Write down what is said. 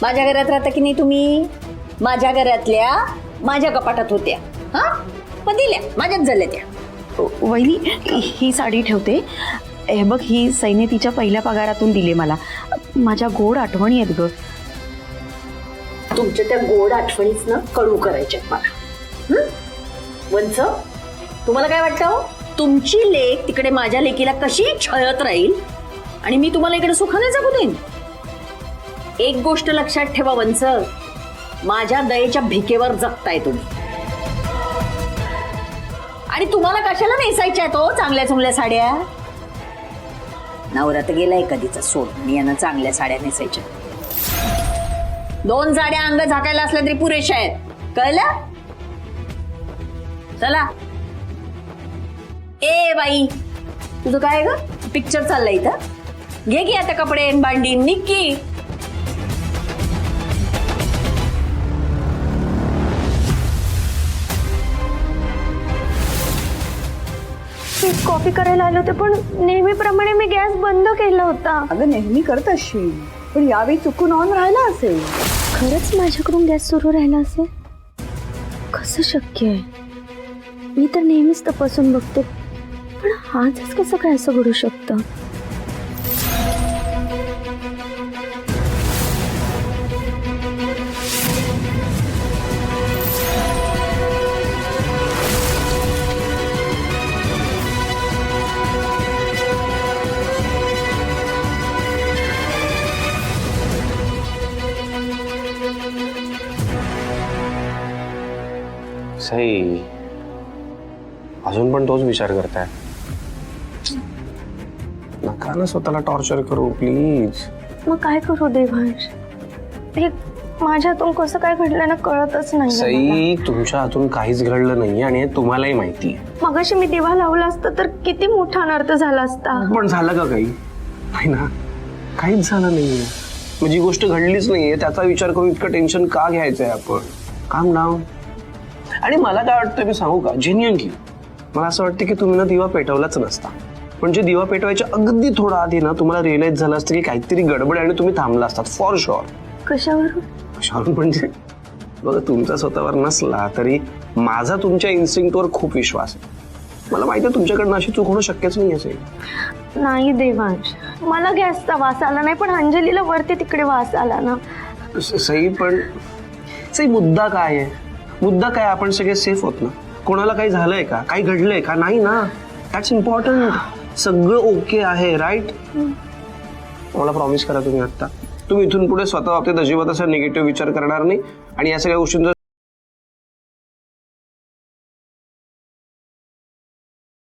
माझ्या घरात राहता की नाही तुम्ही? माझ्या घरातल्या माझ्या कपाटात होत्या, हा मग दिल्या, माझ्याच झाल्या त्या. वहिनी ही साडी ठेवते. हे बघ, ही सैने तिच्या पहिल्या पगारातून दिली मला. माझ्या गोड आठवणी आहेत ग. तुमच्या त्या गोड आठवणीच ना कडू करायच्यात मला. वंच, तुम्हाला काय वाटतं हो? तुमची लेक तिकडे माझ्या लेकीला कशी छळत राहील आणि मी तुम्हाला इकडे सुखाने जगू देईन? एक गोष्ट लक्षात ठेवा वंच, माझ्या दयेच्या भिकेवर जगताय तुम्ही. आणि तुम्हाला कशाला नेसायच्या तो चांगल्या चांगल्या साड्या? नवरा तर गेलाय कधीचा सोड, यांना चांगल्या साड्या नेसायच्या. 2 साड्या अंग झाकायला असल्या तरी पुरेशा आहेत, कळलं? चला. ए बाई, तुझं काय ग पिक्चर चाललंय इथं? घे की आता कपडे भांडी, निक्की. कॉफी करायला आले होते पण नेहमीप्रमाणे मी गॅस बंद केला होता. अगं नेहमी करत असशील, पण यावेळी चुकून ऑन राहिला असेल. खरंच माझ्याकडून गॅस सुरू राहिला असेल? कसं शक्य आहे? मी तर नेहमीच तपासून बघते, पण आजच कसं काय असं घडू शकतं? सई, अजून पण तोच विचार करताय? नका ना स्वतःला टॉर्चर करू प्लीज. मग काय करू देवांश? हे माझ्या हातून कसं काय घडलं ना कळतच नाही. सई, तुमच्या हातून काहीच घडलं नाहीये आणि हे तुम्हालाही माहिती आहे. मगाशी मी दिवा लावला असता तर किती मोठा अनर्थ झाला असता. पण झालं का काही? नाही ना, काहीच झालं नाहीये. म्हणजे गोष्ट घडलीच नाहीये, त्याचा विचार करून इतकं टेन्शन का घ्यायचंय आपण? काम डाऊन. आणि मला काय वाटतं मी सांगू का, जेन्युइनली मला असं वाटतं की तुम्ही ना दिवा पेटवलाच नसता. म्हणजे दिवा पेटवायच्या अगदी थोडा आधी ना तुम्हाला रिअलाइज झालं असतं की काहीतरी गडबड आणि तुम्ही थांबला असतात फॉर शुअर. कशावरून? कशावरून म्हणजे बघा, तुमचा स्वतःवर नसला तरी माझा तुमच्या इन्स्टिंक्टवर खूप विश्वास आहे. मला माहिती आहे तुमच्याकडनं अशी चूक होणं शक्यच नाही असेल. नाही देवांश, मला गॅसचा वास आला नाही, पण अंजलीला वरती तिकडे वास आला ना. सई, पण सई मुद्दा काय आहे? मुद्दा काय, आपण सगळे सेफ होत ना? कोणाला काही झालंय का? काही घडलंय का? नाही ना. That's important. सगळं ओके आहे, राईट? मला प्रॉमिस करा तुम्ही आता, तुम्ही इथून पुढे स्वतः बाबतीत अजिबात असा निगेटिव्ह विचार करणार नाही आणि या सगळ्या गोष्टींचा